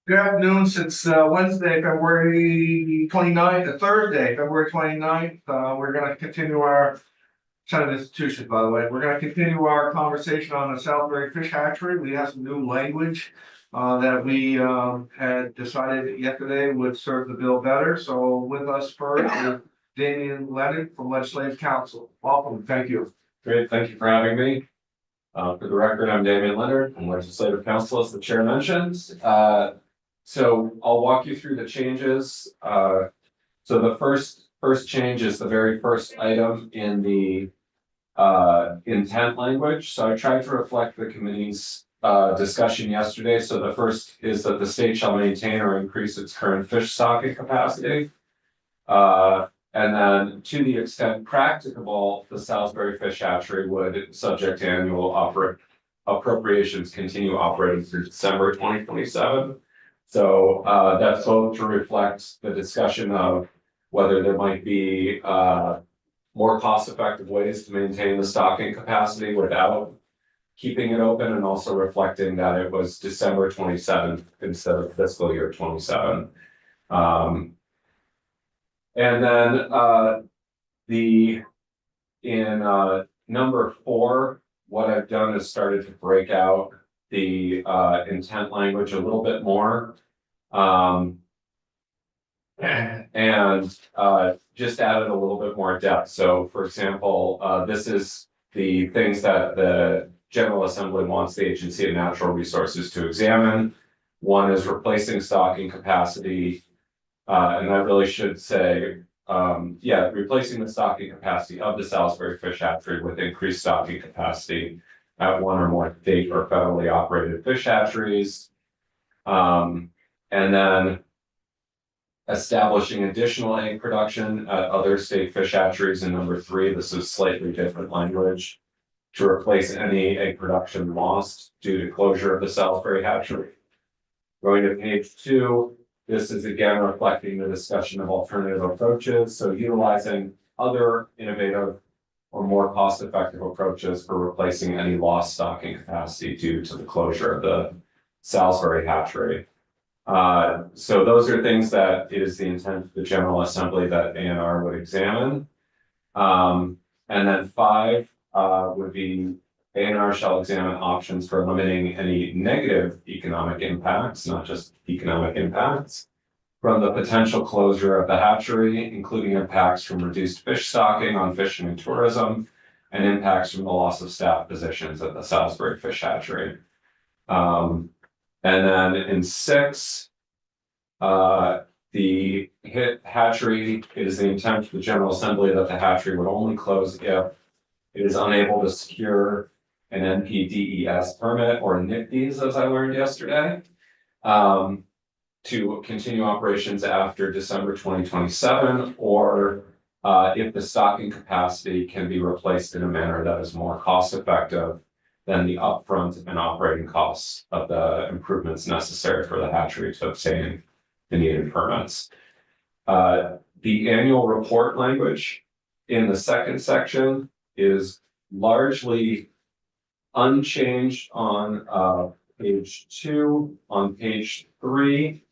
Good afternoon, since Wednesday, February 29th, Thursday, February 29th, we're gonna continue our. Senate institution, by the way, we're gonna continue our conversation on the Salisbury Fish Hatchery. We have some new language. That we had decided yesterday would serve the bill better, so with us first is Damian Leonard from Legislative Council. Welcome, thank you. Great, thank you for having me. For the record, I'm Damian Leonard from Legislative Council, as the chair mentioned. So I'll walk you through the changes. So the first change is the very first item in the intent language. So I tried to reflect the committee's discussion yesterday. So the first is that the state shall maintain or increase its current fish stocking capacity. And then, to the extent practicable, the Salisbury Fish Hatchery would, subject to annual appropriations, continue operating through December 2027. So that's both to reflect the discussion of whether there might be more cost-effective ways to maintain the stocking capacity without keeping it open, and also reflecting that it was December 27th instead of fiscal year 27. And then in number 4, what I've done is started to break out the intent language a little bit more. And just added a little bit more depth. So for example, this is the things that the General Assembly wants the Agency of Natural Resources to examine. One is replacing stocking capacity. And I really should say, replacing the stocking capacity of the Salisbury Fish Hatchery with increased stocking capacity at one or more state or federally operated fish hatcheries. And then establishing additional egg production at other state fish hatcheries in number 3. This is slightly different language to replace any egg production lost due to closure of the Salisbury hatchery. Going to page 2. This is again reflecting the discussion of alternative approaches. So utilizing other innovative or more cost-effective approaches for replacing any lost stocking capacity due to the closure of the Salisbury hatchery. So those are things that it is the intent of the General Assembly that ANR would examine. And then 5 would be ANR shall examine options for limiting any negative economic impacts, not just economic impacts, from the potential closure of the hatchery, including impacts from reduced fish stocking on fishing and tourism, and impacts from the loss of staff positions at the Salisbury Fish Hatchery. And then in 6, the hatchery, it is the intent of the General Assembly that the hatchery would only close if it is unable to secure an NPDES permit, or NPDES, as I learned yesterday, to continue operations after December 2027, or if the stocking capacity can be replaced in a manner that is more cost effective than the upfront and operating costs of the improvements necessary for the hatchery to obtain the needed permits. The annual report language in the second section is largely unchanged on page 2. On page 3,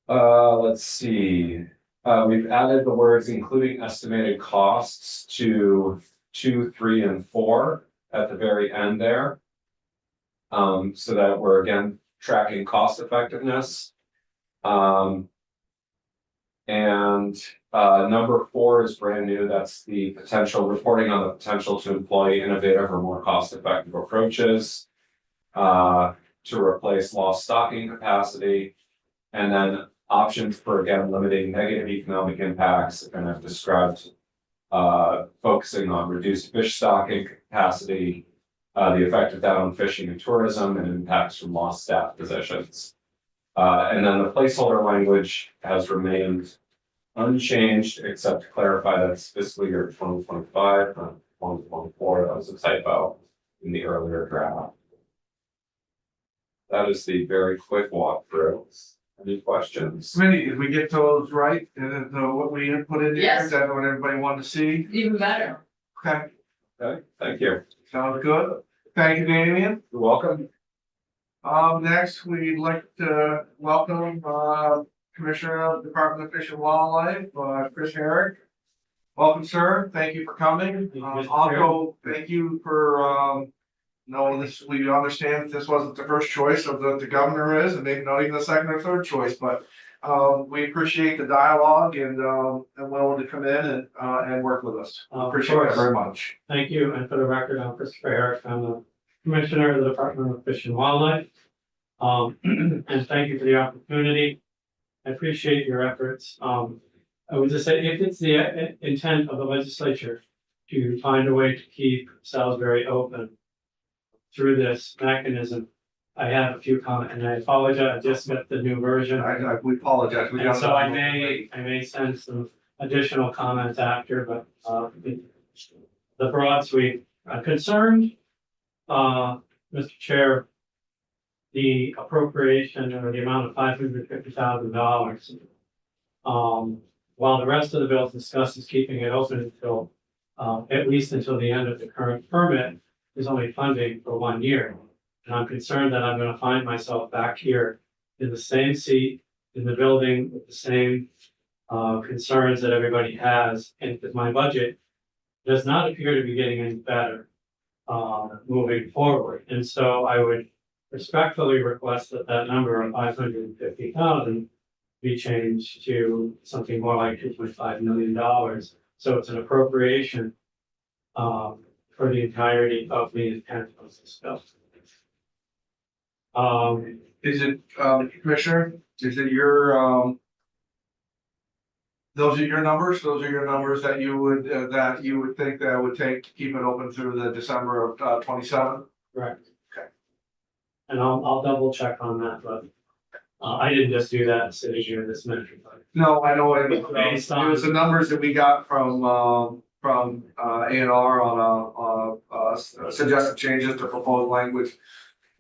let's see. We've added the words including estimated costs to 2, 3, and 4 at the very end there. So that we're again tracking cost effectiveness. Number 4 is brand new. That's the potential reporting on the potential to employ innovative or more cost-effective approaches to replace lost stocking capacity, and then options for again limiting negative economic impacts. And I've described focusing on reduced fish stocking capacity, the effect of that on fishing and tourism, and impacts from lost staff positions. And then the placeholder language has remained unchanged, except to clarify that it's fiscal year 2025, not 2024. That was a typo in the earlier draft. That is the very quick walkthrough. Any questions? Smitty, did we get those right? What we put in there? Yes. Is that what everybody wanted to see? Even better. Okay, Okay, thank you. sounds good. Thank you, Damian. You're welcome. Next, we'd like to welcome, Commissioner of the Department of Fish and Wildlife, Chris Herrick. Welcome, sir. Thank you for coming. you, Mr. Also, thank you for, knowing this, we understand this wasn't the first choice of the governor is, and maybe not even the second or third choice, but we appreciate the dialogue and willing to come in and work with us. Of Appreciate it course. very much. Thank you, and for the record, I'm Christopher Herrick, I'm the Commissioner of the Department of Fish and Wildlife. And thank you for the opportunity. I appreciate your efforts. I would just say, if it's the intent of the legislature to find a way to keep Salisbury open through this mechanism, I have a few comments, and I apologize, I just got the new version. We apologize. We And got so I may send some additional comments after, but, the broad sweep, concerned, Mr. Chair, the appropriation or the amount of $550,000. While the rest of the bill discusses keeping it open until, at least until the end of the current permit, is only funding for 1 year. And I'm concerned that I'm gonna find myself back here in the same seat, in the building, with the same concerns that everybody has, and that my budget does not appear to be getting any better moving forward. And so I would respectfully request that that number of 550,000 be changed to something more like $2.5 million. So it's an appropriation for the entirety of the intent of this bill. Is it, Commissioner, is it your, those are your numbers? Those are your numbers that you would think that would take to keep it open through the December of 27? Correct. Okay. And I'll double check on that, but I didn't just do that sitting here this minute. No, I know, it Based on- was the numbers that we got from A&R on suggested changes to proposed language.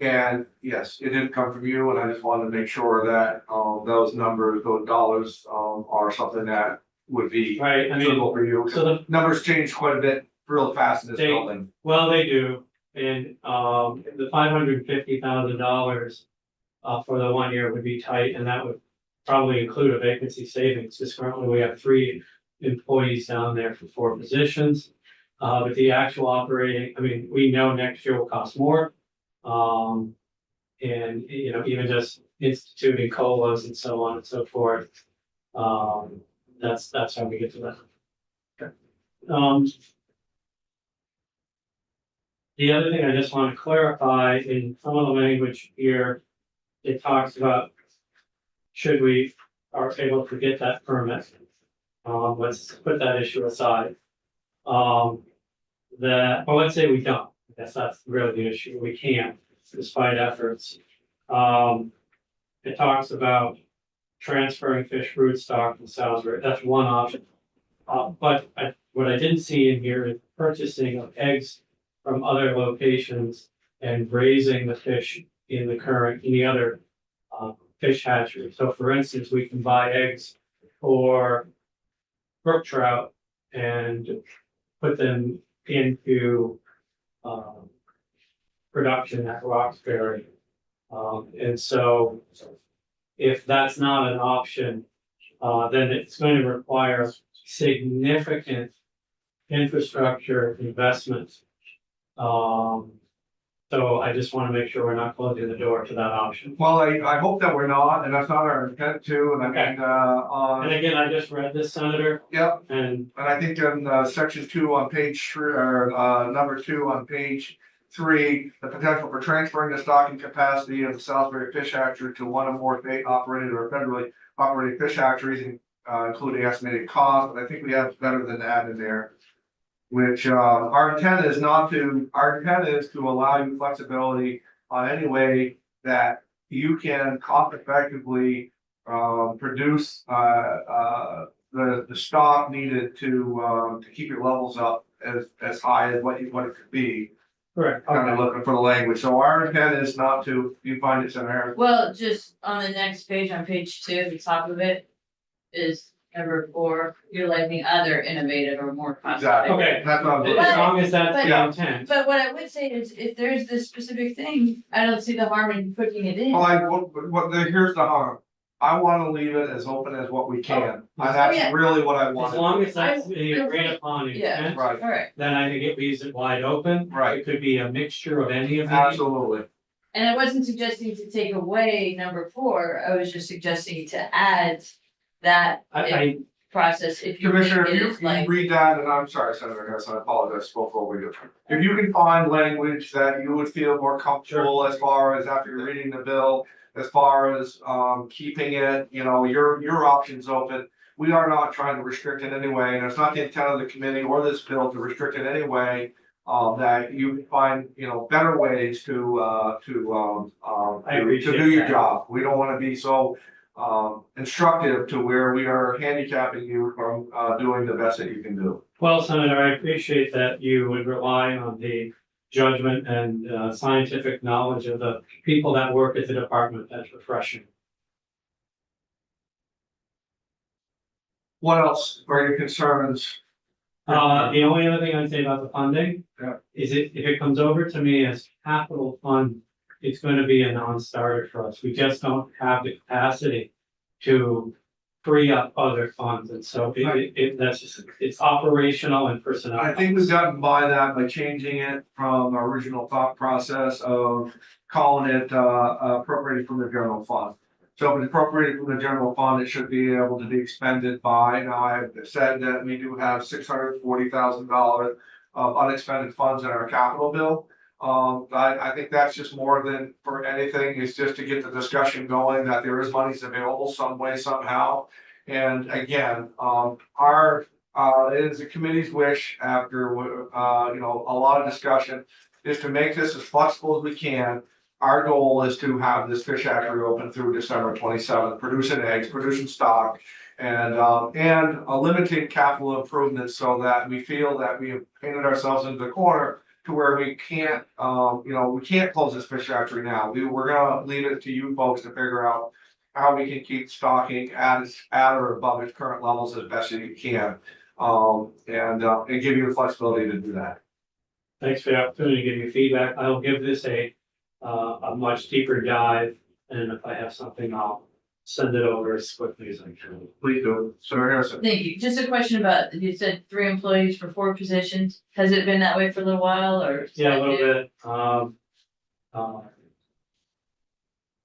And yes, it didn't come from you, and I just wanted to make sure that those numbers, those dollars are something that would be Right, I mean, suitable for you. so the Numbers change quite a bit real fast in this They- building. Well, they do, and the $550,000 for the 1 year would be tight, and that would probably include a vacancy savings, because currently we have 3 employees down there for 4 positions. But the actual operating, I mean, we know next year will cost more. And you know, even just instituting COLAs and so on and so forth. That's how we get to that. The other thing I just want to clarify, in some of the language here, it talks about should we are able to get that permit. Let's put that issue aside. Well, let's say we don't. I guess that's really the issue. We can't, despite efforts. It talks about transferring fish brood stock from Salisbury. That's one option. But what I didn't see in here is purchasing of eggs from other locations and raising the fish in the other fish hatchery. So for instance, we can buy eggs for brook trout and put them into production at Roxbury. And so if that's not an option, then it's going to require significant infrastructure investments. So I just want to make sure we're not closing the door to that option. Well, I hope that we're not, and that's not our intent to, and I Okay. mean, And again, I just read this, Senator, yep. and And I think in section 2 on page 3, or number 2 on page 3, the potential for transferring the stocking capacity of the Salisbury Fish Hatchery to one or more state operated or federally operated fish hatcheries, including estimated cost. But I think we have better than that in there. Which our intent is to allow you flexibility on any way that you can cost effectively produce the stock needed to keep your levels up as high as what it could be. correct. Kind of Okay. looking for the language. So our intent is not to, you find it, Senator. Well, just on the next page, on page 2, the top of it is number 4, utilizing other innovative or more cost. Exactly. Okay. That's what I'm As looking long as that's the Yeah. intent. But what I would say is, if there's this specific thing, I don't see the harm in putting it in. here's the harm. I wanna leave it as open as what we can, and Oh, that's yeah. really what I As want. long as that's the agreed upon Yeah. intent, Right, All right, then I think it leaves it wide open. Right. It could be a mixture of any of these. absolutely. and I wasn't suggesting to take away number 4, I was just suggesting to add that I, process if you Commissioner, think if it you is like. read that, and I'm sorry, Senator Harrison, I apologize, spoke over you. If you can find language that you would feel more comfortable as far as after you're reading the bill, as far as keeping it, your options open. We are not trying to restrict in any way, and it's not the intent of the committee or this bill to restrict in any way. That you can find, better ways to appreciate do your that. job. We don't wanna be so instructive to where we are handicapping you from doing the best that you can do. well, Senator, I appreciate that you would rely on the judgment and scientific knowledge of the people that work at the department. That's refreshing. What else are your concerns? The only other thing I'd say about the funding. Yeah. Is if it comes over to me as capital fund, it's gonna be a non-starter for us. We just don't have the capacity to free up other funds, and so that's just, it's operational and personnel. I think we've gotten by that by changing it from our original thought process of calling it appropriated from the general fund. So if it's appropriated from the general fund, it should be able to be expended by, now I've said that we do have $640,000 of unexpended funds in our capital bill. I think that's just more than for anything, it's just to get the discussion going that there is monies available some way, somehow. And again, it is the committee's wish after, a lot of discussion, is to make this as flexible as we can. Our goal is to have this fish hatchery open through December 27th, producing eggs, producing stock, and limiting capital improvements so that we feel that we have painted ourselves into the corner to where we can't, we can't close this fish hatchery now. We're gonna leave it to you folks to figure out how we can keep stocking at or above its current levels as best as you can. And give you the flexibility to do that. Thanks for the opportunity to give you feedback. I'll give this a much deeper dive, and if I have something, I'll send it over as quickly as I can. Please do, Senator Harrison. Thank you. Just a question about, you said 3 employees for 4 positions. Has it been that way for a little while or? Yeah, a little bit.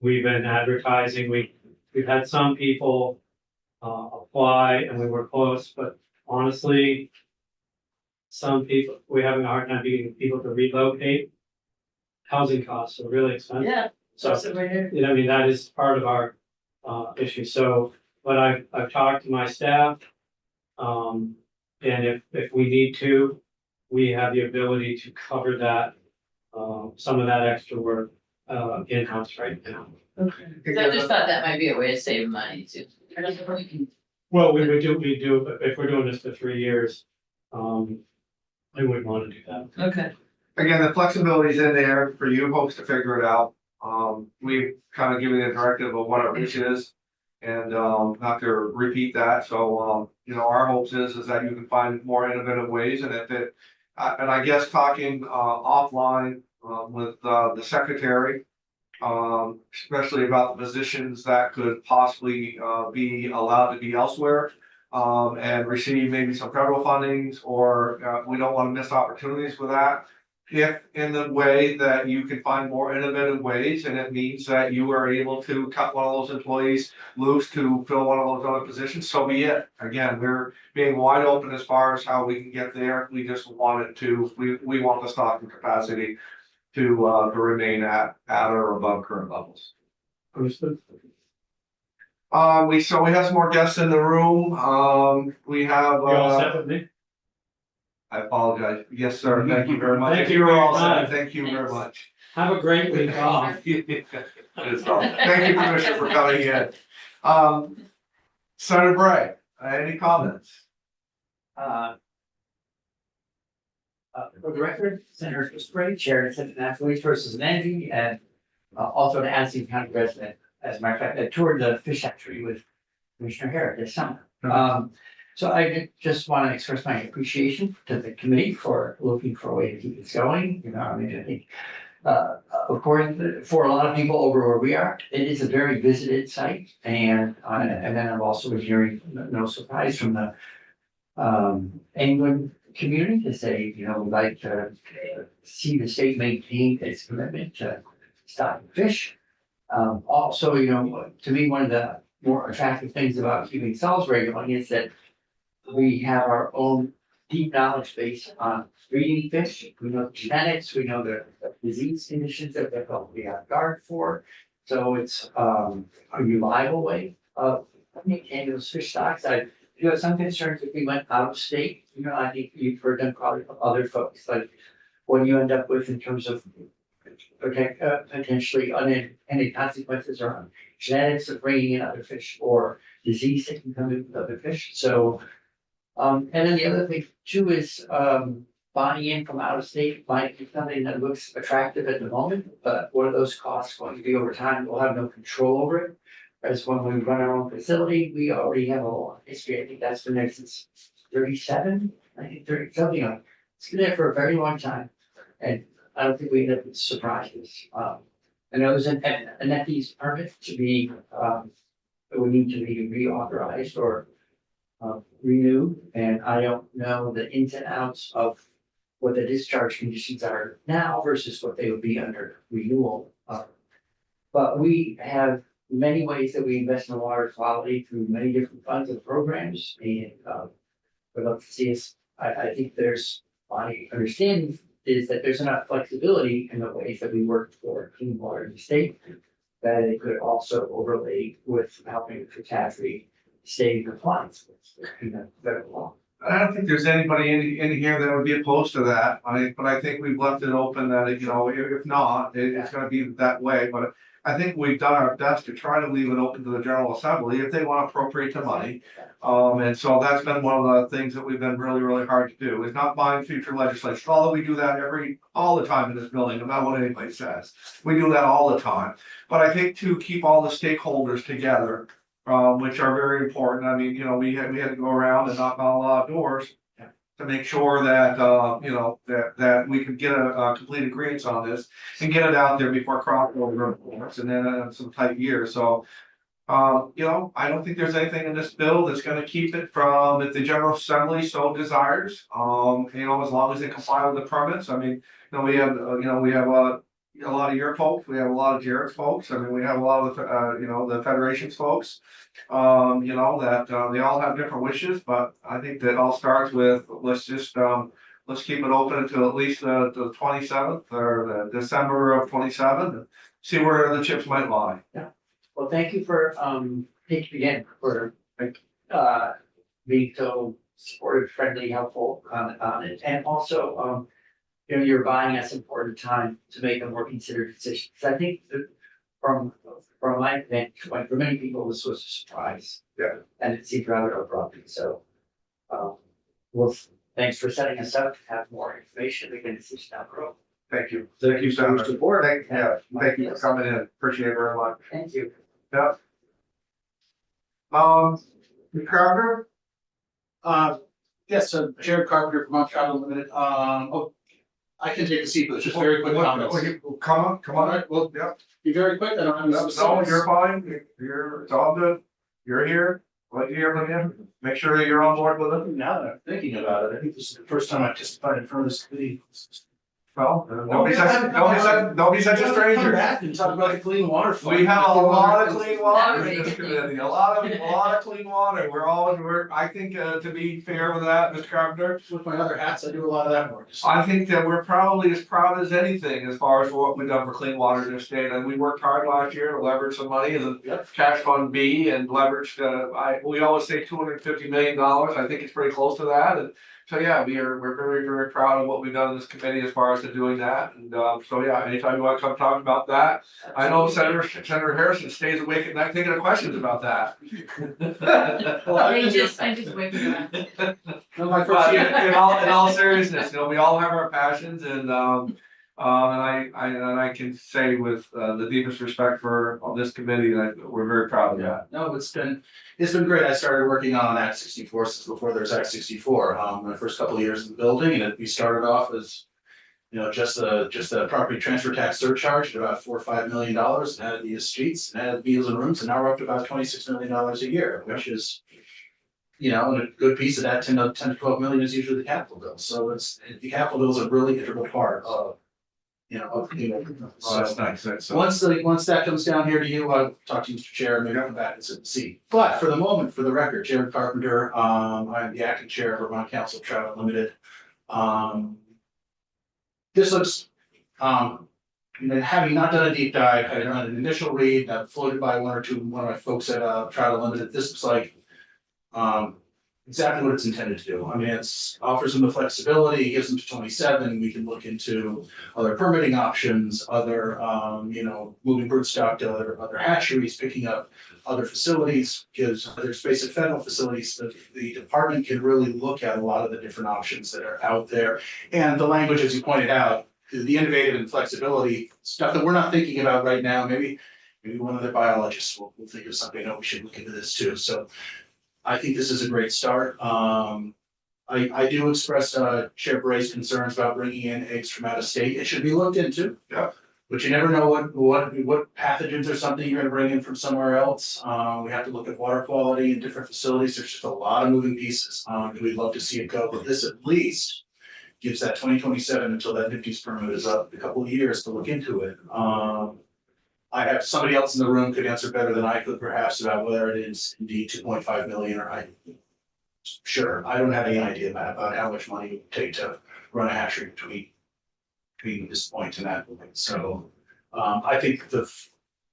We've been advertising, we've had some people apply and we were close, but honestly, some people, we're having a hard time getting people to relocate. Housing costs are really expensive. Yeah. So, That's it right here. I mean, that is part of our issue. So, but I've talked to my staff. And if we need to, we have the ability to cover that, some of that extra work in-house right now. Okay. So I just thought that might be a way to save money too. I don't know if we can. Well, we do, but if we're doing this for 3 years, we wouldn't want to do that. Okay. Again, the flexibility is in there for you folks to figure it out. We've kind of given a directive of what our reach is. And not to repeat that, so our hopes is that you can find more innovative ways, and if it, and I guess talking offline with the secretary, especially about the positions that could possibly be allowed to be elsewhere, and receive maybe some federal fundings, or we don't want to miss opportunities with that. If in the way that you can find more innovative ways, and it means that you are able to cut one of those employees loose to fill one of those other positions, so be it. Again, we're being wide open as far as how we can get there. We just want it to, we want the stocking capacity to remain at or above current levels. Understood. We have some more guests in the room. We have. You all set with me? I apologize. Yes, sir. Thank you very much. Thank you You're for your all set. time. Thank you very much. Have a great week off. Thank you, Commissioner, for coming in. Senator Bray, any comments? For the record, Senator Spray, Chair of the Natural Resources and Energy, and also an Anson County resident. As a matter of fact, I toured the fish hatchery with Commissioner Harris this summer. So I just want to express my appreciation to the committee for looking for a way to keep this going, I mean, I think. Of course, for a lot of people over where we are, it is a very visited site and then I've also been hearing, no surprise from the. England community to say, we'd like to see the state maintain its commitment to stocking fish. Also, to me, one of the more attractive things about keeping Salisbury going is that we have our own deep knowledge base on breeding fish. We know the genetics, we know the disease conditions that they're probably on guard for. So it's a reliable way of maintaining those fish stocks. I do have some concerns if we went out of state. I think you've heard them probably from other folks, like what you end up with in terms of potentially unintended consequences around genetics of bringing in other fish or disease that can come in with other fish. So, and then the other thing too is, buying in from out of state might be something that looks attractive at the moment, but what are those costs going to be over time? We'll have no control over it. Whereas when we run our own facility, we already have a long history. I think that's been there since 37, I think 30, something like. It's been there for a very long time. And I don't think we end up with surprises. I know there's an NFT's permit to be, it would need to be reauthorized or renewed. And I don't know the ins and outs of what the discharge conditions are now versus what they would be under renewal. But we have many ways that we invest in water quality through many different funds and programs. And we'd love to see us, I think there's, my understanding is that there's enough flexibility in the ways that we work for clean water in the state that it could also overlay with helping the catastrophe stay in compliance with federal law. I don't think there's anybody in here that would be opposed to that. But I think we've left it open that, if not, it's gonna be that way. But I think we've done our best to try to leave it open to the General Assembly if they want to appropriate the money. And so that's been one of the things that we've been really, really hard to do, is not buying future legislation. Although we do that all the time in this building, no matter what anybody says. We do that all the time. But I think to keep all the stakeholders together, which are very important. I mean, we had to go around and knock on a lot of doors to make sure that, that we could get a complete agreement on this and get it out there before crossover reports and then some tight years. So, I don't think there's anything in this bill that's gonna keep it from, if the General Assembly so desires, as long as they comply with the permits. I mean, we have a lot of your folks, we have a lot of Jared's folks, I mean, we have a lot of the, the Federation's folks. That they all have different wishes, but I think that all starts with, let's keep it open until at least the 27th or the December of 27, and see where the chips might lie. Well, thank you for, thank you again for, being so supportive, friendly, helpful on it. And also, you're buying us important time to make a more considered decision. Because I think that from my vantage point, for many people, this was a surprise. Yeah. And it seemed rather abrupt. So, well, thanks for setting us up to have more information. We can decision down the road. Thank you. Thank you so much. Thank you for coming in. Appreciate it very much. Thank you. Yeah. Mr. Carter? Yes, so Jared Carpenter from Montreal Limited. I can take a seat, but it's just very quick comments. Come on. All right, well, Yeah. be very quick. I don't have any No, specifics. you're fine. It's all good. You're here. Like to hear from you. Make sure that you're on board with it. Now that I'm thinking about it, I think this is the first time I've testified in front of this committee. Well, don't be such a Come stranger. back and talk about the clean water. fund. We have a lot of clean water That in would this be a good community, thing. a lot of clean water. I think, to be fair with that, Mr. Carpenter, With my other hats, I do a lot of that work. I think that we're probably as proud as anything as far as what we've done for clean water in this state. And we worked hard last year to leverage some money in the Yep. cash fund B and leveraged, we always say $250 million. I think it's pretty close to that. And so, yeah, we're very, very proud of what we've done in this committee as far as to doing that. And, so, yeah, anytime you want to come talk about that. I know Senator Harrison stays awake at night thinking of questions about that. Well, I just waking up. No, my first But year. in all seriousness, we all have our passions and, And I can say with, the deepest respect for this committee, that we're very proud of that. No, it's been great. I started working on Act 64 since before there was Act 64. My first couple of years in the building, and we started off as, you know, just a property transfer tax surcharge at about $4 or $5 million, and added the streets, and added meals and rooms, and now we're up to about $26 million a year, which is, you know, and a good piece of that, 10 to 12 million is usually the capital bill. So the capital bill is a really integral part of, you know, of, you know, Oh, that's so nice, that's, once that comes down here to you, I'll talk to you, Mr. Chair, and maybe come back and sit and see. But for the moment, for the record, Jared Carpenter, I'm the acting chair of Vermont Council of Trout Unlimited. This looks, you know, having not done a deep dive, having done an initial read, floated by one of my folks at Trout Unlimited, this looks like exactly what it's intended to do. I mean, it's offers them the flexibility, gives them to 27. We can look into other permitting options, other, you know, moving broodstock to other hatcheries, picking up other facilities, gives other space at federal facilities. The department can really look at a lot of the different options that are out there. And the language, as you pointed out, the innovative and flexibility stuff that we're not thinking about right now. Maybe one of the biologists will think of something. Oh, we should look into this too. So I think this is a great start. I do express Chair Bray's concerns about bringing in eggs from out of state. It should be looked into. Yeah. But you never know what pathogens or something you're gonna bring in from somewhere else. We have to look at water quality in different facilities. There's just a lot of moving pieces. We'd love to see it go, but this at least gives that 2027 until that NIPD's permit is up, a couple of years to look into it. I have somebody else in the room could answer better than I could perhaps about whether it is indeed 2.5 million or sure, I don't have any idea about how much money it would take to run a hatchery between this point and that point. So I think the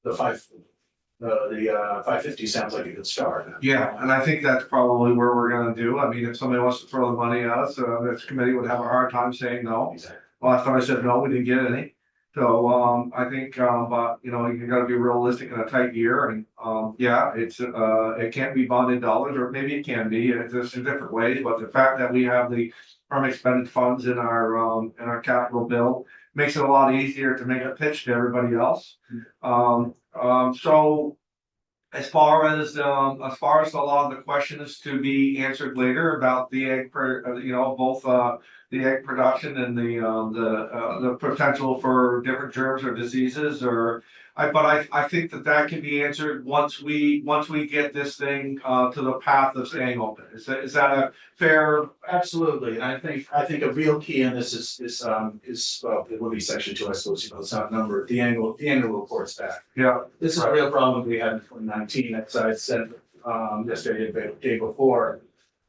550 sounds like a good start. Yeah, and I think that's probably where we're gonna do. I mean, if somebody wants to throw the money at us, this committee would have a hard time saying no. Exactly. Last time I said no, we didn't get any. So, I think, but, you know, you gotta be realistic in a tight year and, yeah, it can't be bonded dollars, or maybe it can be, it's just in different ways, but the fact that we have the unexpended funds in our capital bill makes it a lot easier to make a pitch to everybody else. So as far as a lot of the questions to be answered later about the egg, you know, both, the egg production and the potential for different germs or diseases but I think that can be answered once we get this thing, to the path of staying open. Is that a fair? Absolutely, and I think a real key in this is well, it would be section 2, I suppose, you know, it's not numbered, the annual reports back. Yeah, This is a real problem we had in 2019, as I said, yesterday, the day before.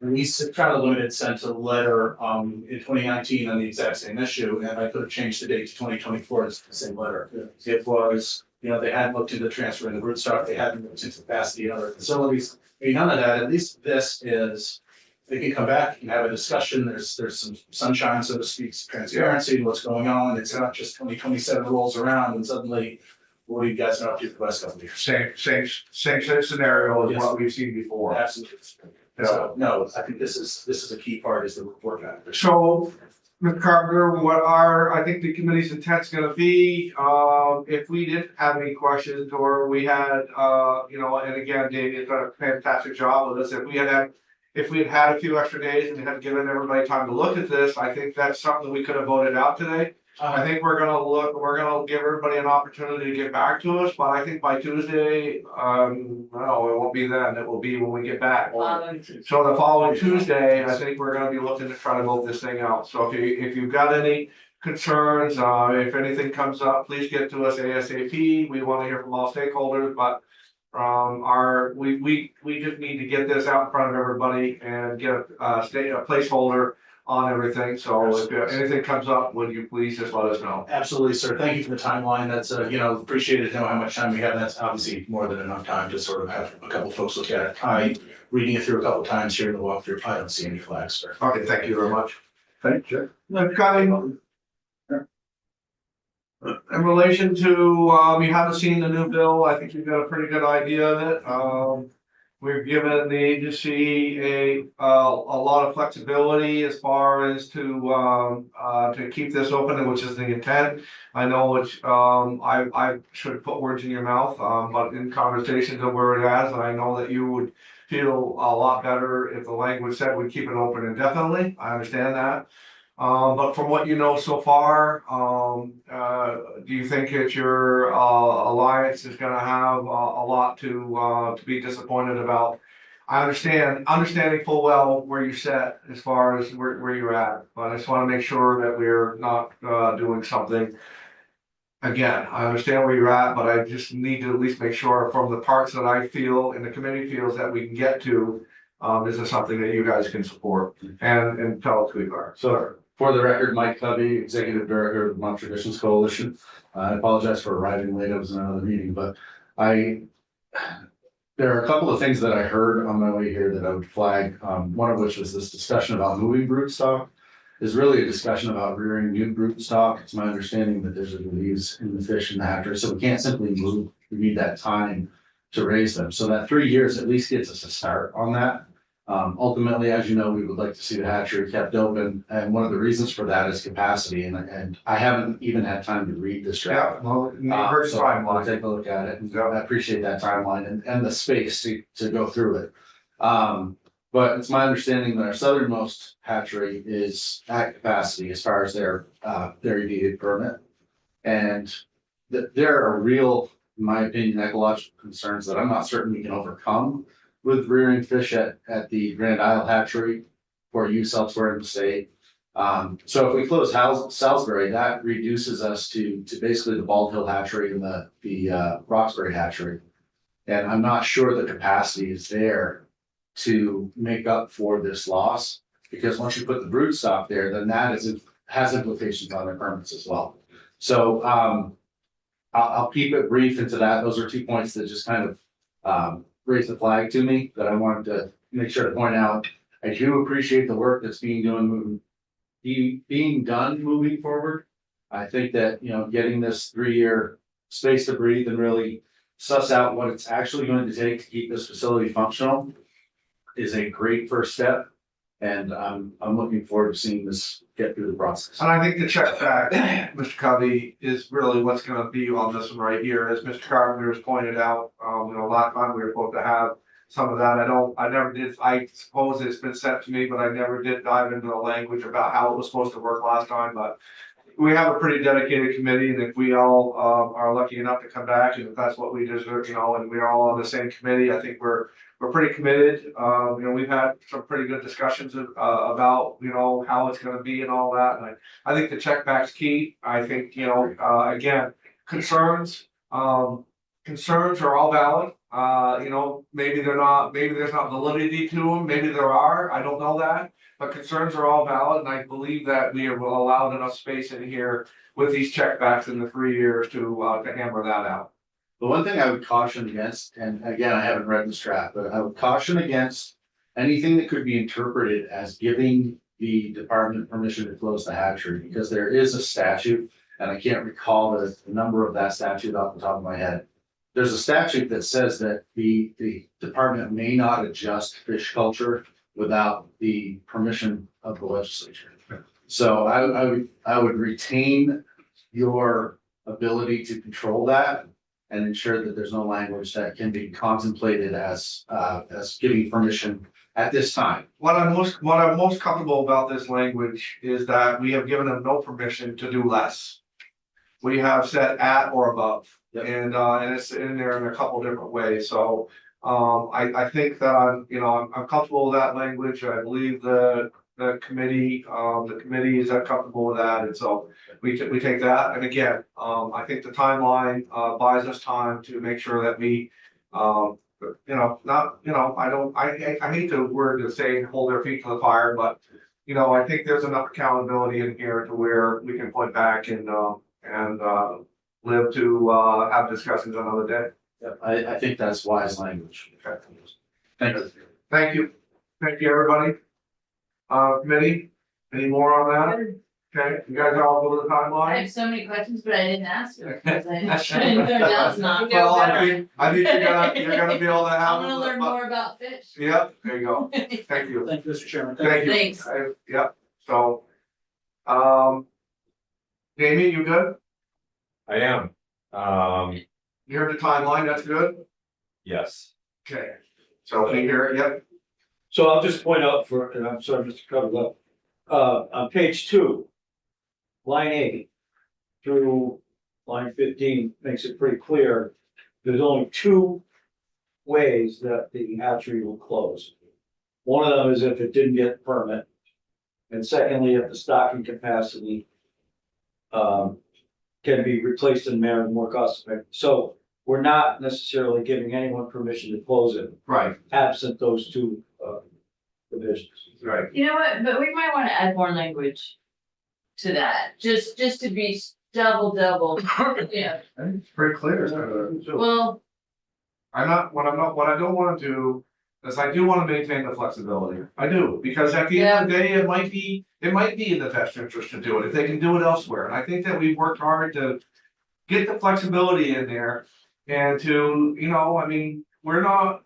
We Trout Unlimited sent a letter, in 2019 on the exact same issue, and I could have changed the date to 2024, it's the same letter. Yeah. It was, you know, they hadn't looked into transferring the broodstock, they hadn't looked into capacity in other facilities. I mean, none of that, at least this is, they can come back and have a discussion, there's some sunshine, so to speak, transparency, what's going on, it's not just 2027 rolls around and suddenly, what do you guys know up to the last couple of years? same scenario as Yes. what we've seen before. Absolutely. Yeah. So, no, I think this is a key part, is the report back. So, Mr. Carpenter, I think the committee's intent's gonna be, if we didn't have any questions, or we had, you know, and again, Dave, you've done a fantastic job with this, if we had had a few extra days and had given everybody time to look at this, I think that's something we could have voted out today. I think we're gonna give everybody an opportunity to get back to us, but I think by Tuesday, no, it won't be then, it will be when we get back. So the following Tuesday, I think we're gonna be looking to try to vote this thing out. So if you've got any concerns, if anything comes up, please get to us ASAP. We wanna hear from all stakeholders, but we just need to get this out in front of everybody and get a placeholder on everything. So if anything comes up, would you please just let us know? Absolutely, sir. Thank you for the timeline. That's, you know, appreciated to know how much time we have. That's obviously more than enough time to sort of have a couple folks look at it. Reading it through a couple times here in the walkthrough, I don't see any flags, sir. Okay, thank you very much. Thank you. In relation to, you haven't seen the new bill, I think you've got a pretty good idea of it. We've given the agency a lot of flexibility as far as to keep this open, which is the intent. I know which, I should put words in your mouth, but in conversations of where it is, and I know that you would feel a lot better if the language said we keep it open indefinitely. I understand that. But from what you know so far, do you think that your alliance is gonna have a lot to be disappointed about? I understanding full well where you set as far as where you're at, but I just wanna make sure that we're not doing something. Again, I understand where you're at, but I just need to at least make sure from the parts that I feel and the committee feels that we can get to, this is something that you guys can support and tell us we are. So for the record, Mike Covey, Executive Director of the Vermont Traditions Coalition. I apologize for arriving late. I was in another meeting, but there are a couple of things that I heard on my way here that I would flag. One of which was this discussion about moving brood stock is really a discussion about rearing new brood stock. It's my understanding that there's a disease in the fish and the hatchery, so we can't simply move. We need that time to raise them. So that 3 years at least gets us a start on that. Ultimately, as you know, we would like to see the hatchery kept open, and one of the reasons for that is capacity, and I haven't even had time to read this Yeah, draft. well, you heard So I'll timeline. take a look at it, and Yeah. I appreciate that timeline and the space to go through it. But it's my understanding that our southernmost hatchery is at capacity as far as their EDA permit. And there are real, in my opinion, ecological concerns that I'm not certain we can overcome with rearing fish at the Grand Isle hatchery for use elsewhere in the state. So if we close Salisbury, that reduces us to basically the Bald Hill hatchery and the Roxbury hatchery. And I'm not sure the capacity is there to make up for this loss, because once you put the brood stock there, then has implications on their permits as well. So I'll keep it brief into that. Those are 2 points that just kind of raised the flag to me that I wanted to make sure to point out. I do appreciate the work that's being done moving forward. I think that, getting this 3-year space to breathe and really suss out what it's actually going to take to keep this facility functional is a great first step. And I'm looking forward to seeing this get through the process. And I think the check back, Mr. Covey, is really what's gonna be on this one right here, as Mr. Carpenter has pointed out. Last time we were supposed to have some of that. I suppose it's been sent to me, but I never did dive into the language about how it was supposed to work last time, but we have a pretty dedicated committee, and if we all are lucky enough to come back, and if that's what we deserve, and we're all on the same committee, I think we're pretty committed. We've had some pretty good discussions about, how it's gonna be and all that, and I think the check back's key. I think, again, concerns are all valid. Maybe there's not validity to them, maybe there are, I don't know that. But concerns are all valid, and I believe that we have allowed enough space in here with these checkbacks in the 3 years to hammer that out. The one thing I would caution against, and again, I haven't read this draft, but I would caution against anything that could be interpreted as giving the department permission to close the hatchery, because there is a statute, and I can't recall the number of that statute off the top of my head. There's a statute that says that the department may not adjust fish culture without the permission of the legislature. So I would retain your ability to control that and ensure that there's no language that can be contemplated as giving permission at this time. What I'm most comfortable about this language is that we have given them no permission to do less. We have said at or above, Yep. and it's in there in a couple different ways, so. I think that I'm comfortable with that language. I believe the committee is comfortable with that, and so we take that. And again, I think the timeline buys us time to make sure that we, I hate the word to say hold their feet to the fire, but I think there's enough accountability in here to where we can point back and live to have discussions another day. I think that's wise language. Thank you. Thank you, everybody. Committee, any more on that? Okay, you guys all go to the I timeline? have so many questions, but I didn't ask them, because I learned else not to. Well, I think you're gonna be able to have. I'm gonna learn more about fish. Yep, there you go. Thank you. Thank you, Mr. Chairman. Thank you. Thanks. Yep, so. Jamie, you good? I am. You heard the timeline, that's good? Yes. Okay, so can you hear it? Yep. So I'll just point out for, and I'm sorry, Mr. Cutler, on page 2, line 8 through line 15 makes it pretty clear. There's only 2 ways that the hatchery will close. One of them is if it didn't get a permit. And secondly, if the stocking capacity can be replaced in a manner more cost effective. So we're not necessarily giving anyone permission to close it, Right, absent those 2 provisions. right. You know what, but we might wanna add more language to that, just to be double, yeah, I think it's pretty clear. well, What I don't wanna do is I do wanna maintain the flexibility. I do, because at the end of the day, it might be in the best interest to do it, if they can do it elsewhere. And I think that we've worked hard to get the flexibility in there and to, I mean, we're not.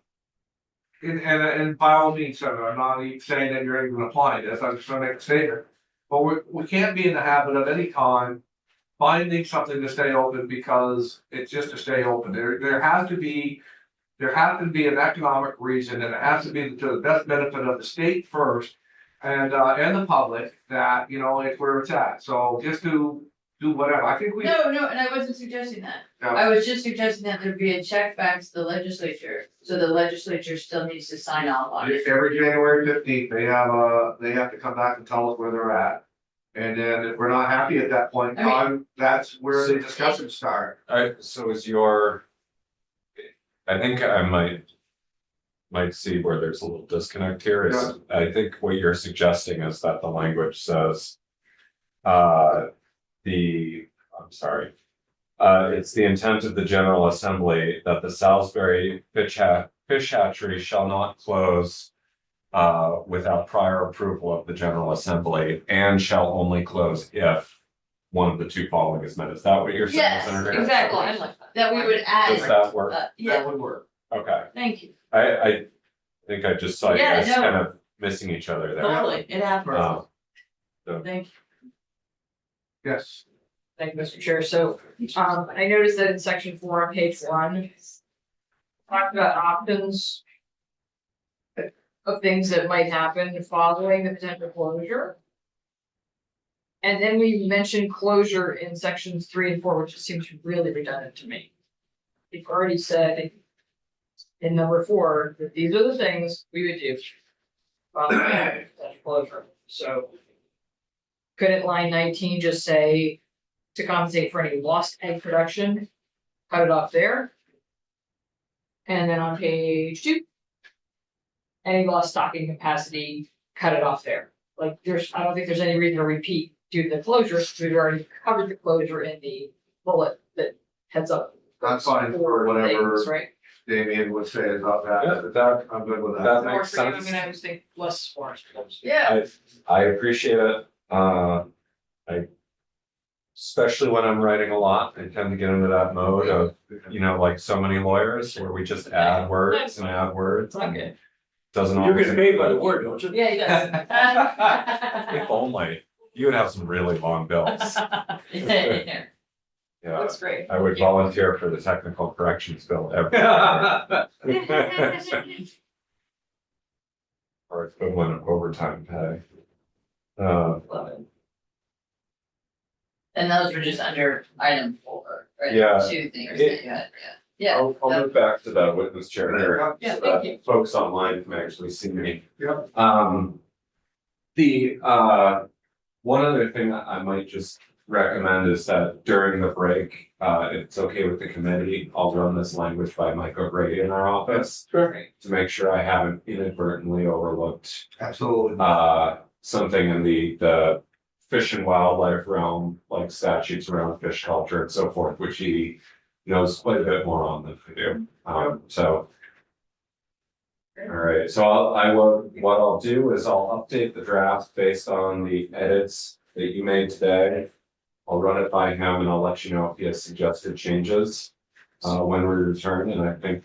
And by all means, Senator, I'm not even saying that you're even applying this, I'm just gonna make a statement. But we can't be in the habit of any time finding something to stay open because it's just to stay open. There has to be an economic reason, and it has to be to the best benefit of the state first. And the public that, it's where it's at. So just to do whatever, I think we. no, and I wasn't suggesting that. Yeah. I was just suggesting that there be a check back to the legislature, so the legislature still needs to sign off on it. Every January 15th, they have to come back and tell us where they're at. And then if we're not happy at that point in time, that's where the discussions start. So I think I might see where there's a little disconnect here is, I think what you're suggesting is that the language says. It's the intent of the General Assembly that the Salisbury fish hatchery shall not close. Without prior approval of the General Assembly and shall only close if. One of the 2 following is met. Is that what you're saying? Yes, Senator? exactly, that we would add, Does that work? yeah, That would work. Okay, thank you, I think I just saw you Yeah, guys no. kind of missing each other there. totally, it happens, So- thank you. Yes. Thank you, Mr. Chair. So, I noticed that in section 4 on page 1. Talked about options. Of things that might happen following the potential closure. And then we mentioned closure in sections 3 and 4, which just seems really redundant to me. We've already said. In number 4, that these are the things we would do. Following potential closure, so. Couldn't line 19 just say, to compensate for any lost egg production, cut it off there. And then on page 2. Any lost stocking capacity, cut it off there. Like I don't think there's any reason to repeat due to the closure, because we've already covered the closure in the bullet that heads up. That's fine for four whatever things, right? Damien would say about that. Yeah, I'm good with that that. More makes for you, I'm sense. gonna always think less for us. Yeah, I appreciate it. Especially when I'm writing a lot, I tend to get into that mode of, like so many lawyers where we just add words and add words. Okay. Doesn't You're always. getting paid by the word, don't you? yeah, he does. If only, you would have some really long bills. Yeah. Yeah, That's great. I would volunteer for the technical corrections bill every. Or equivalent of overtime pay. Love it. And those were just under item 4, right? Yeah. 2 things that you had, yeah. I'll move back to the witness chair here. Yeah, So thank that you. folks online can actually see me. Yep. One other thing that I might just recommend is that during the break, if it's okay with the committee, I'll run this language by Mike O'Grady in our office. To make sure I haven't inadvertently overlooked, Absolutely. something in the fish and wildlife realm, like statutes around fish culture and so forth, which he knows quite a bit more on than I do. So. All right, so what I'll do is I'll update the draft based on the edits that you made today. I'll run it by him and I'll let you know if he has suggested changes, when we return, and I think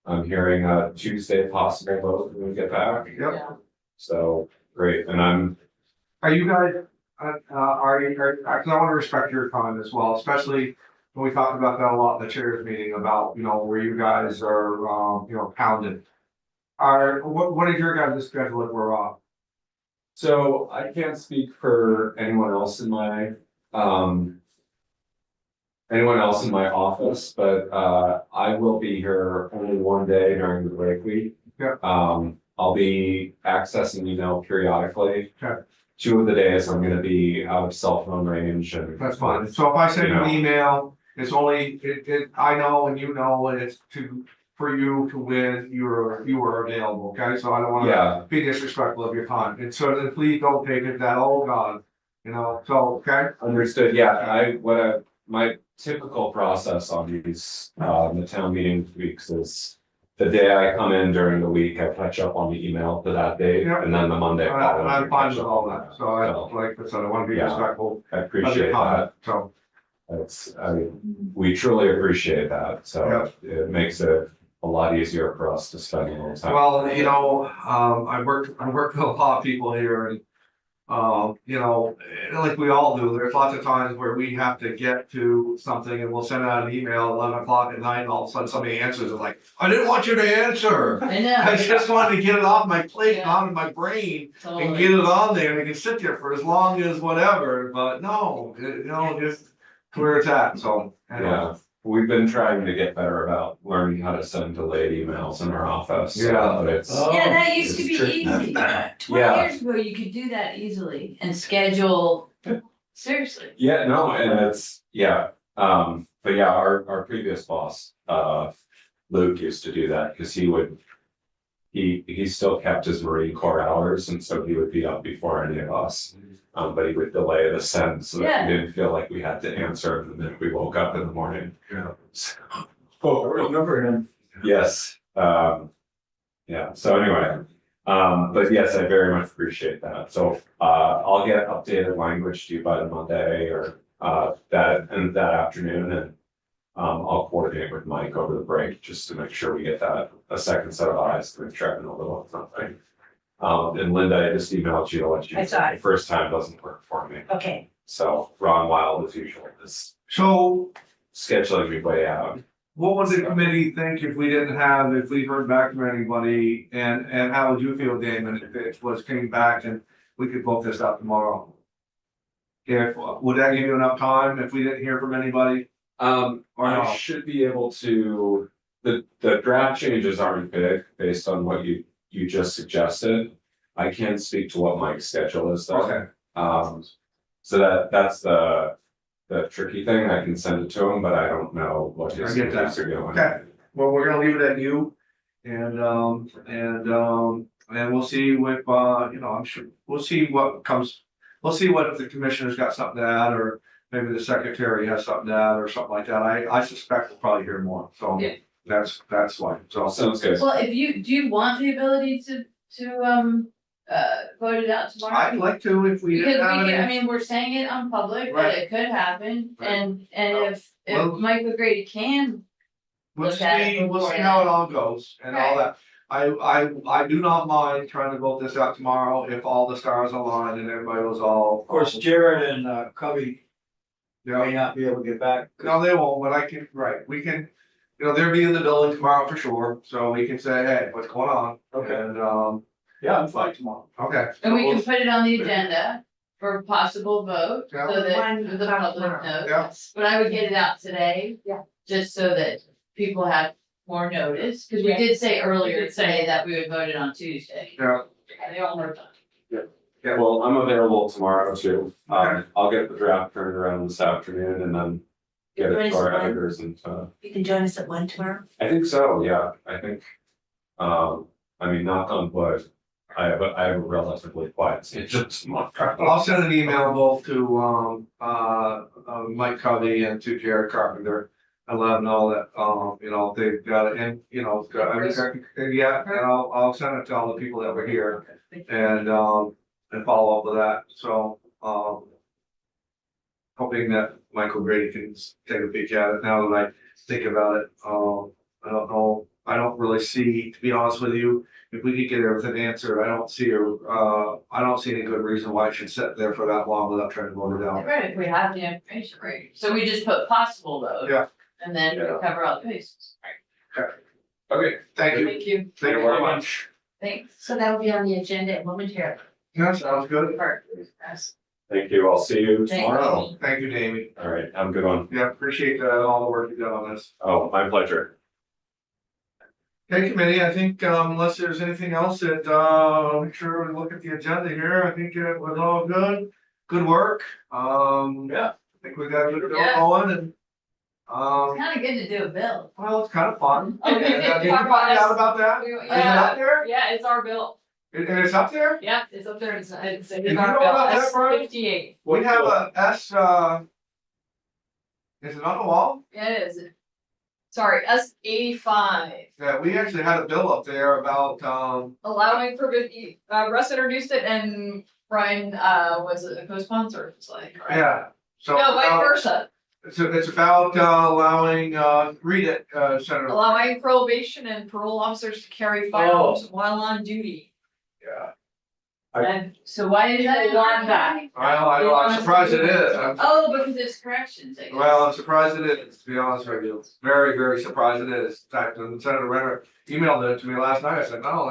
I'm hearing a Tuesday possible vote when we get back, Yep. so, great, and I'm, Are you guys, are you, cause I wanna respect your time as well, especially when we talked about that a lot in the chairs meeting about, you know, where you guys are, you know, pounded. What is your guys' schedule if we're off? so I can't speak for anyone else in my, office, but, I will be here only one day during the break week. Yeah. I'll be accessing email periodically. Okay. 2 of the days I'm gonna be out of cell phone range and. That's fine, so if I send you an You know. email, it's only, I know and you know, it's for you to win, you are available, okay, so I don't wanna Yeah, be disrespectful of your time, and so then please don't take it that, oh god, you know, so, okay? understood, my typical process on these, the town meeting weeks is. The day I come in during the week, I catch up on the email for that day, Yep. and then the Monday following. I'm I fine catch with up all on that, so I, like I said, I wanna be Yeah. respectful I of appreciate your that. time, so. We truly appreciate that, so it makes it a lot easier for us to spend a little time. Well, you know, I work with a lot of people here and, you know, like we all do, there's lots of times where we have to get to something and we'll send out an email 11 o'clock at night and all of a sudden somebody answers and like, I didn't want you to answer. I know. I just wanted to get it off my plate and out of my brain and Totally. get it on there and it can sit there for as long as whatever, but no, you know, just where it's at, so. anyway. Yeah, we've been trying to get better about learning how to send delayed emails in our office. Yeah. But it's, Yeah, that used to It's be tricky. easy. 20 Yeah. years ago, you could do that easily and schedule, seriously. yeah, no, and it's, but yeah, our previous boss, Luke used to do that, cause he would. He still kept his Marine Corps hours, and so he would be up before any of us. But he would delay the send so that Yeah. we didn't feel like we had to answer the minute we woke up in the morning. Yeah. Oh, Remember him. yes, yeah, so anyway, but yes, I very much appreciate that. So, I'll get updated language to you by the Monday or, that afternoon and. I'll coordinate with Mike over the break just to make sure we get a second set of eyes to make sure I know about something. And Linda, I just emailed you to let you. I saw it. The first time doesn't work for me, Okay, so Ron Wild as usual is So scheduling me way out. what would the committee think if we heard back from anybody, and how would you feel, Damon, if it came back and we could vote this out tomorrow? Would that give you enough time if we didn't hear from anybody? Or I no? should be able to, the draft changes aren't big based on what you just suggested. I can speak to what Mike's schedule is though. Okay, So that's the tricky thing. I can send it to him, but I don't know what his I get that. schedules are going. okay, well, we're gonna leave it at you. And we'll see what, you know, I'm sure, we'll see what comes, we'll see what if the commissioner's got something to add, or maybe the secretary has something to add, or something like that. I suspect we'll probably hear more, so Yeah. that's why, so. Sounds good. Well, do you want the ability to vote it out tomorrow? I'd like to if we Because didn't have I any. mean, we're saying it on public, but Right. it could happen, Right. and Well- if Mike O'Grady can, We'll look at it we'll see before how it then. all goes and all that. I do not mind trying to vote this out tomorrow if all the stars align and everybody was all. Of course, Jared and Covey Yeah. may not be able to get back. No, they won't, but I can, right, we can, you know, they'll be in the building tomorrow for sure, so we can say, hey, what's going on? Okay. And, Yeah, I'm fine tomorrow. okay. and we can put it on the agenda for possible vote, Yeah. so that One the o'clock public tomorrow. knows. Yeah. But I would get it out today. Yeah. Just so that people have more notice, cause we Yeah. did say earlier We did say today that we would vote it on Tuesday. Yeah, They all worked on. Yeah, well, I'm available tomorrow too. Okay. I'll get the draft turned around this afternoon and then get it Join to us our at 1? editors and, You can join us at 1 tomorrow. I think so, yeah, I think. I mean, knock on wood, I have a relatively quiet schedule tomorrow. I'll send an email both to, Mike Covey and to Jared Carpenter. And let them know that, you know, they've got it, and, you know, yeah, and I'll send it to all the people that were here and follow up with that, so. Hoping that Michael Grady can take a peek at it now that I think about it. I don't know, I don't really see, to be honest with you, if we could get everything answered, I don't see any good reason why it should sit there for that long without trying to vote it down. Right, if we have the information, right, so we just put possible vote. Yeah. And then we Yeah. cover all the bases. Okay, Thank you, Thank you. thank you very much. Thanks. So that will be on the agenda momentarily. Yeah, sounds good. thank you. I'll see you Thank tomorrow. you. Thank you, Davey. All right, have a good one. Yeah, appreciate all the work you've done on this. Oh, my pleasure. Okay, committee, I think unless there's anything else that, make sure we look at the agenda here. I think it was all good. Good work. Yeah. I think we got a good bill Yeah. going and, It's kind of good to do a bill. well, it's kind of fun. Okay, Did you talk find about out this. about that? We- Is it Yeah, up there? yeah, it's our bill. And it's up there? Yeah, it's up there. It's you our know bill. about that, S Brian? 58. We have a S, is it on the wall? Yeah, it is. Sorry, S 85. Yeah, we actually had a bill up there about, Allowing for, Russ introduced it and Brian, was a co-sponsor, it's like. right? yeah. So No, vice versa. it's about allowing, read it, Senator. Allowing probation and parole officers to carry firearms while on duty. Yeah. And So why is that? People want that. I'm surprised it is. Oh, because it's corrections, I guess. Well, I'm surprised it is, to be honest with you. Very, very surprised it is. In fact, when Senator Renner emailed it to me last night, I said, no,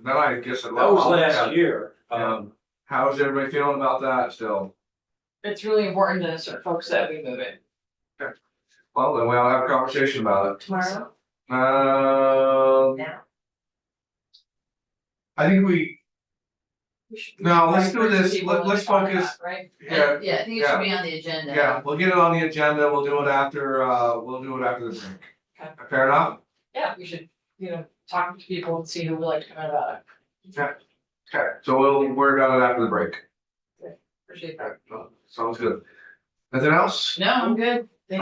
then I guess it. That was last year. How's everybody feeling about that still? it's really important to certain folks that we move it. Well, then we'll have a conversation about Tomorrow? it. Now? I think no, let's do this. People Let's talk focus. about, Right? Yeah, Yeah, I think it should be on the agenda. yeah, we'll get it on the agenda. We'll do it after the break. Okay. Fair enough? Yeah, we should, talk to people and see who would like to come out about it. Okay, so we'll work on it after the break. Appreciate that. Okay, sounds good. Anything else? No, I'm good.